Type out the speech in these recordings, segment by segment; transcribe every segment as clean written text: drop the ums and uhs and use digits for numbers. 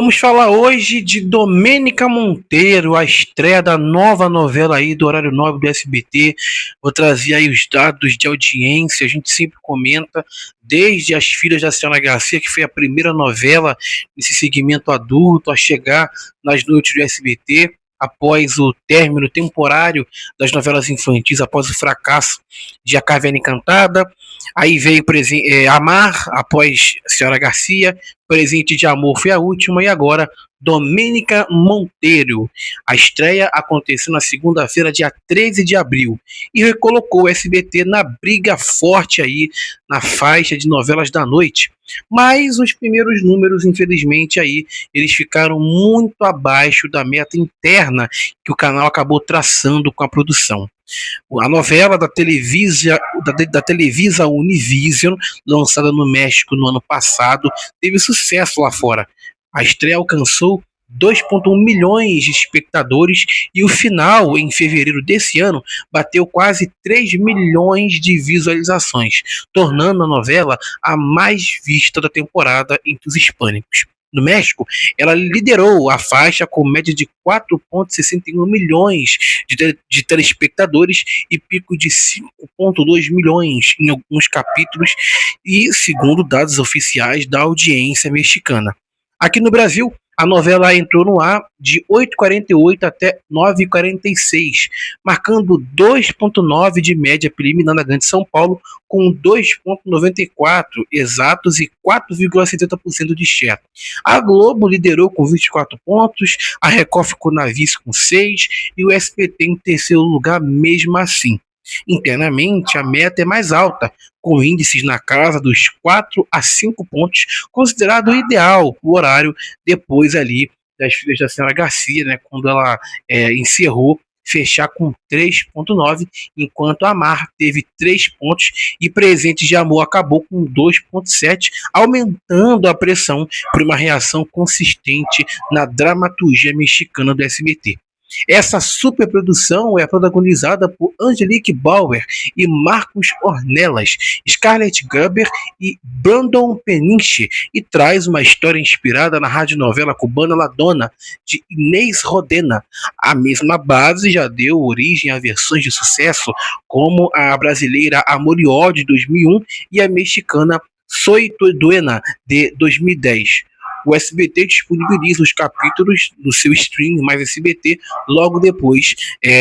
Vamos falar hoje de Domênica Monteiro, a estreia da nova novela aí do horário nobre do SBT. Vou trazer aí os dados de audiência, a gente sempre comenta, desde As Filhas da Senhora Garcia, que foi a primeira novela nesse segmento adulto a chegar nas noites do SBT, após o término temporário das novelas infantis, após o fracasso de A Caverna Encantada. Aí veio Amar, após Senhora Garcia, Presente de Amor foi a última, e agora Domênica Monteiro. A estreia aconteceu na segunda-feira, dia 13 de abril, e recolocou o SBT na briga forte aí na faixa de novelas da noite. Mas os primeiros números, infelizmente, aí eles ficaram muito abaixo da meta interna que o canal acabou traçando com a produção. A novela da Televisa Univision, lançada no México no ano passado, teve sucesso lá fora. A estreia alcançou 2,1 milhões de espectadores e o final, em fevereiro desse ano, bateu quase 3 milhões de visualizações, tornando a novela a mais vista da temporada entre os hispânicos. No México, ela liderou a faixa com média de 4,61 milhões de telespectadores e pico de 5,2 milhões em alguns capítulos, e segundo dados oficiais da audiência mexicana. Aqui no Brasil, a novela entrou no ar de 8h48 até 9h46, marcando 2,9 de média preliminar na Grande São Paulo, com 2,94 exatos e 4,70% de share. A Globo liderou com 24 pontos, a Record ficou na vice com 6 e o SBT em terceiro lugar mesmo assim. Internamente, a meta é mais alta, com índices na casa dos 4 a 5 pontos, considerado o ideal o horário depois ali das Filhas da Senhora Garcia, né, quando ela encerrou, fechar com 3,9, enquanto Amar teve 3 pontos e Presente de Amor acabou com 2,7, aumentando a pressão por uma reação consistente na dramaturgia mexicana do SBT. Essa superprodução é protagonizada por Angelique Bauer e Marcos Ornelas, Scarlett Gabber e Brandon Peniche, e traz uma história inspirada na radionovela cubana La Dona, de Inés Rodena. A mesma base já deu origem a versões de sucesso, como a brasileira Amor e Ódio, de 2001, e a mexicana Soy tu Duena, de 2010. O SBT disponibiliza os capítulos do seu stream mais SBT logo depois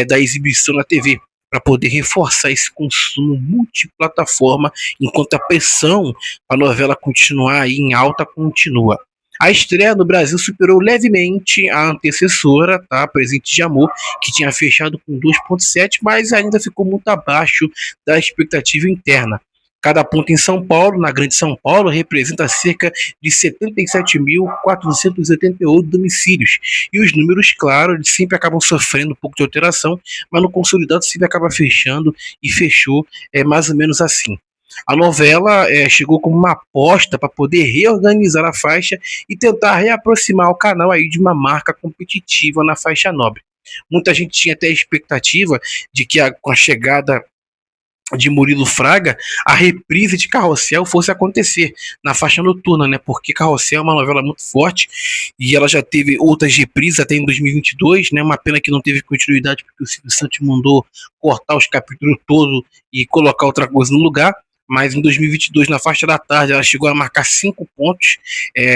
da exibição na TV, para poder reforçar esse consumo multiplataforma, enquanto a pressão para a novela continuar aí em alta continua. A estreia no Brasil superou levemente a antecessora, tá? Presente de Amor, que tinha fechado com 2,7, mas ainda ficou muito abaixo da expectativa interna. Cada ponto em São Paulo, na Grande São Paulo, representa cerca de 77.488 domicílios. E os números, claro, eles sempre acabam sofrendo um pouco de alteração, mas no consolidado sempre acaba fechando, e fechou mais ou menos assim. A novela chegou como uma aposta para poder reorganizar a faixa e tentar reaproximar o canal aí de uma marca competitiva na faixa nobre. Muita gente tinha até a expectativa de que com a chegada de Murilo Fraga, a reprise de Carrossel fosse acontecer na faixa noturna, né? Porque Carrossel é uma novela muito forte e ela já teve outras reprises até em 2022, né? Uma pena que não teve continuidade, porque o Silvio Santos mandou cortar os capítulos todos e colocar outra coisa no lugar. Mas em 2022, na faixa da tarde, ela chegou a marcar 5 pontos,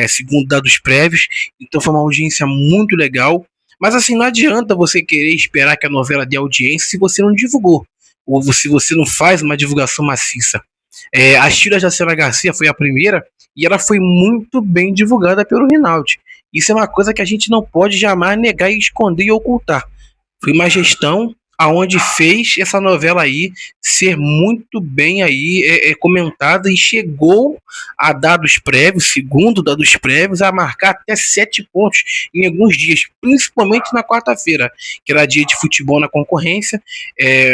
segundo dados prévios. Então foi uma audiência muito legal. Mas assim, não adianta você querer esperar que a novela dê audiência se você não divulgou, ou se você não faz uma divulgação maciça. As Filhas da Senhora Garcia foi a primeira, e ela foi muito bem divulgada pelo Rinaldi. Isso é uma coisa que a gente não pode jamais negar e esconder e ocultar. Foi uma gestão aonde fez essa novela aí ser muito bem aí comentada, e chegou a dados prévios, segundo dados prévios, a marcar até 7 pontos em alguns dias, principalmente na quarta-feira, que era dia de futebol na concorrência.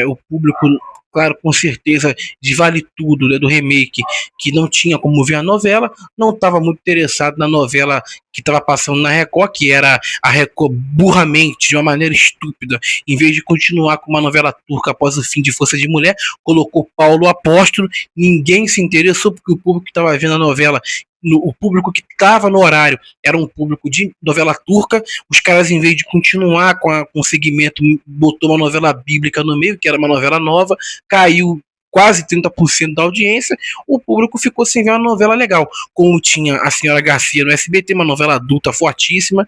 O público, claro, com certeza, de Vale Tudo, né, do remake, que não tinha como ver a novela, não estava muito interessado na novela que estava passando na Record, que era a Record burramente, de uma maneira estúpida, em vez de continuar com uma novela turca após o fim de Força de Mulher, colocou Paulo Apóstolo. Ninguém se interessou, porque o público que estava vendo a novela o público que estava no horário era um público de novela turca. Os caras, em vez de continuar com o segmento, botou uma novela bíblica no meio, que era uma novela nova, caiu quase 30% da audiência, o público ficou sem ver uma novela legal. Como tinha A Senhora Garcia no SBT, uma novela adulta fortíssima,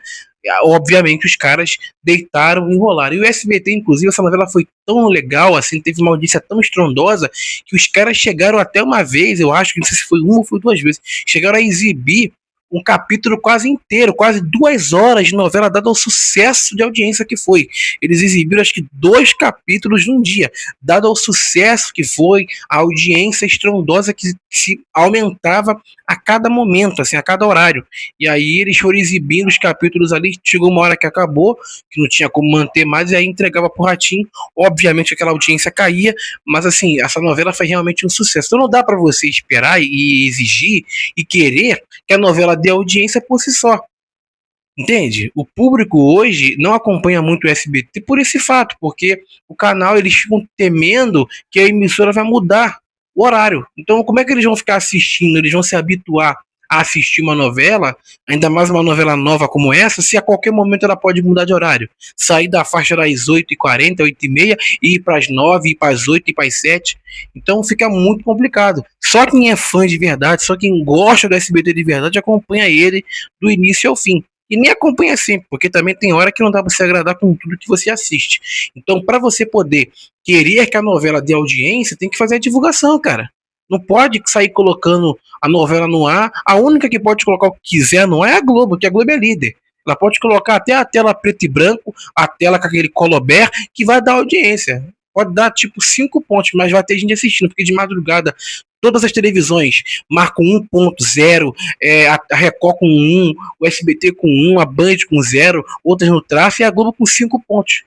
obviamente os caras deitaram e enrolaram. E o SBT, inclusive, essa novela foi tão legal, assim, teve uma audiência tão estrondosa, que os caras chegaram até uma vez, eu acho que não sei se foi uma ou foi duas vezes, chegaram a exibir um capítulo quase inteiro, quase 2 horas de novela, dado ao sucesso de audiência que foi. Eles exibiram acho que 2 capítulos num dia, dado ao sucesso que foi, a audiência estrondosa que se aumentava a cada momento, assim, a cada horário. E aí eles foram exibindo os capítulos ali, chegou uma hora que acabou, que não tinha como manter mais, e aí entregava pro Ratinho. Obviamente aquela audiência caía, mas assim, essa novela foi realmente um sucesso. Então não dá para você esperar e exigir e querer que a novela dê audiência por si só. Entende? O público hoje não acompanha muito o SBT por esse fato, porque o canal, eles ficam temendo que a emissora vai mudar o horário. Então, como é que eles vão ficar assistindo? Eles vão se habituar a assistir uma novela, ainda mais uma novela nova como essa, se a qualquer momento ela pode mudar de horário. Sair da faixa das 8h40, 8h30, e ir para as 9, ir para as 8, ir para as 7. Então fica muito complicado. Só quem é fã de verdade, só quem gosta do SBT de verdade, acompanha ele do início ao fim. E nem acompanha sempre, porque também tem hora que não dá para se agradar com tudo que você assiste. Então, para você poder querer que a novela dê audiência, tem que fazer a divulgação, cara. Não pode sair colocando a novela no ar. A única que pode colocar o que quiser no ar é a Globo, que a Globo é líder. Ela pode colocar até a tela preto e branco, a tela com aquele colobert, que vai dar audiência. Pode dar tipo 5 pontos, mas vai ter gente assistindo, porque de madrugada todas as televisões marcam 1.0, a Record com 1, o SBT com 1, a Band com 0, outras no tráfego, e a Globo com 5 pontos.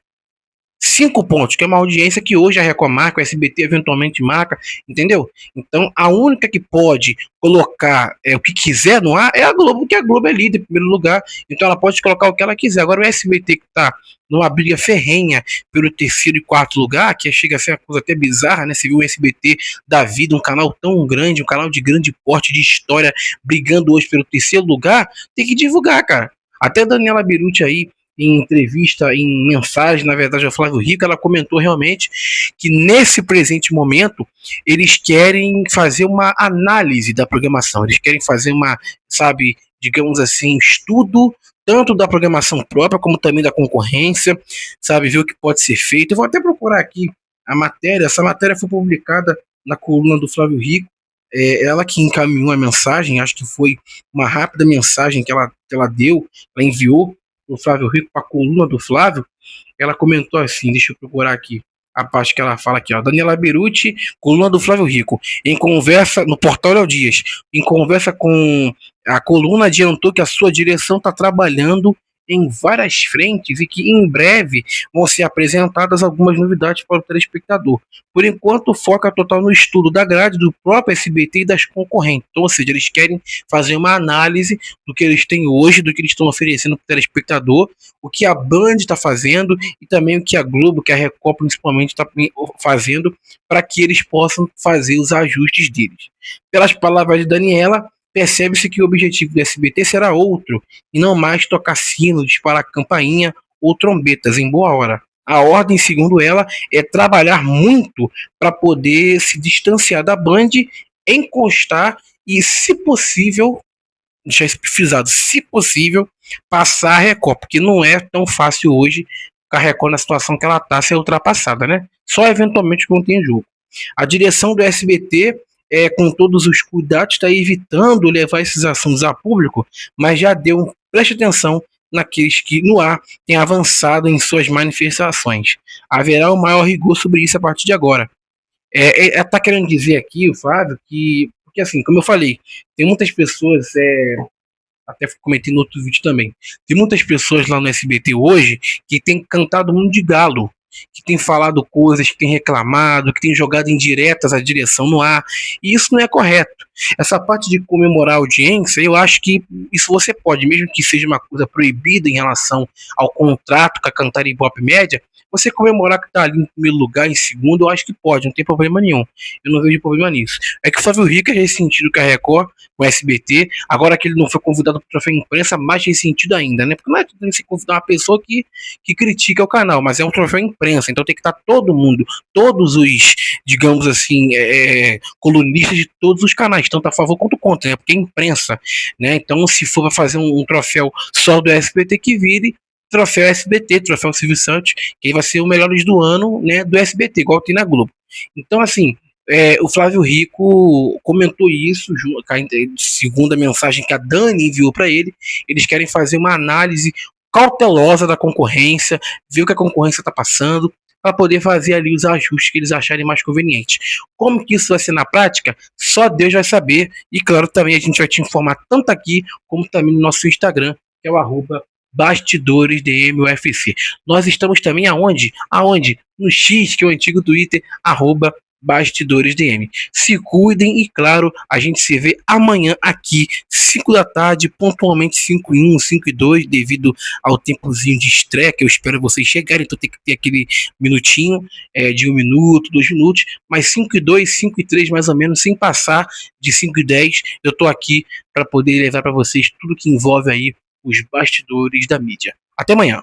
5 pontos, que é uma audiência que hoje a Record marca, o SBT eventualmente marca, entendeu? Então, a única que pode colocar o que quiser no ar é a Globo, porque a Globo é líder em primeiro lugar, então ela pode colocar o que ela quiser. Agora, o SBT que está numa briga ferrenha pelo terceiro e quarto lugar, que chega a ser uma coisa até bizarra, né? Você viu o SBT da vida, um canal tão grande, um canal de grande porte, de história, brigando hoje pelo terceiro lugar, tem que divulgar, cara. Até a Daniela Beruti aí, em entrevista, em mensagem, na verdade, ao Flávio Rico, ela comentou realmente que nesse presente momento eles querem fazer uma análise da programação, eles querem fazer uma, sabe, digamos assim, estudo tanto da programação própria como também da concorrência, sabe, ver o que pode ser feito. Eu vou até procurar aqui a matéria, essa matéria foi publicada na coluna do Flávio Rico, ela que encaminhou a mensagem, acho que foi uma rápida mensagem que ela deu, ela enviou do Flávio Rico para a coluna do Flávio. Ela comentou assim, deixa eu procurar aqui a parte que ela fala aqui, ó. Daniela Beruti, coluna do Flávio Rico, em conversa no portal Léo Dias, em conversa com a coluna, adiantou que a sua direção está trabalhando em várias frentes e que em breve vão ser apresentadas algumas novidades para o telespectador. Por enquanto, foca total no estudo da grade do próprio SBT e das concorrentes. Então, ou seja, eles querem fazer uma análise do que eles têm hoje, do que eles estão oferecendo para o telespectador, o que a Band está fazendo e também o que a Globo, que a Record principalmente está fazendo, para que eles possam fazer os ajustes deles. Pelas palavras de Daniela, percebe-se que o objetivo do SBT será outro, e não mais tocar sino, disparar campainha ou trombetas em boa hora. A ordem, segundo ela, é trabalhar muito para poder se distanciar da Band, encostar e, se possível, deixar isso frisado, se possível, passar a Record, porque não é tão fácil hoje a Record na situação que ela está ser ultrapassada, né? Só eventualmente quando tem jogo. A direção do SBT, com todos os cuidados, está evitando levar esses assuntos a público, mas já deu preste atenção naqueles que no ar têm avançado em suas manifestações. Haverá um maior rigor sobre isso a partir de agora. Está querendo dizer aqui, o Flávio, que, porque assim, como eu falei, tem muitas pessoas, até comentei no outro vídeo também, tem muitas pessoas lá no SBT hoje que tem cantado muito de galo, que tem falado coisas, que tem reclamado, que tem jogado indiretas à direção no ar, e isso não é correto. Essa parte de comemorar a audiência, eu acho que isso você pode, mesmo que seja uma coisa proibida em relação ao contrato com a Cantar Ibope Média, você comemorar que tá ali em primeiro lugar, em segundo, eu acho que pode, não tem problema nenhum. Eu não vejo problema nisso. É que o Flávio Rico é ressentido com a Record, com o SBT, agora que ele não foi convidado para o troféu imprensa, mais ressentido ainda, né? Porque não é que tem que se convidar uma pessoa que critica o canal, mas é um troféu imprensa, então tem que estar todo mundo, todos os, digamos assim, colunistas de todos os canais, tanto a favor quanto contra, né? Porque é imprensa, né? Então, se for para fazer um troféu só do SBT, que vire troféu SBT, troféu Silvio Santos, que vai ser o melhores do ano, né, do SBT, igual tem na Globo. Então, assim, o Flávio Rico comentou isso, segundo a mensagem que a Dani enviou para ele. Eles querem fazer uma análise cautelosa da concorrência, ver o que a concorrência está passando, para poder fazer ali os ajustes que eles acharem mais convenientes. Como que isso vai ser na prática? Só Deus vai saber. E claro, também a gente vai te informar tanto aqui como também no nosso Instagram, que é o @BastidoresDMUFC. Nós estamos também aonde? Aonde? No X, que é o antigo Twitter, @BastidoresDM. Se cuidem e, claro, a gente se vê amanhã aqui, 5 da tarde, pontualmente 5 e 1, 5 e 2, devido ao tempozinho de estreia, que eu espero vocês chegarem, então tem que ter aquele minutinho, de 1 minuto, 2 minutos, mas 5 e 2, 5 e 3, mais ou menos, sem passar de 5 e 10, eu tô aqui para poder levar para vocês tudo que envolve aí os bastidores da mídia. Até amanhã.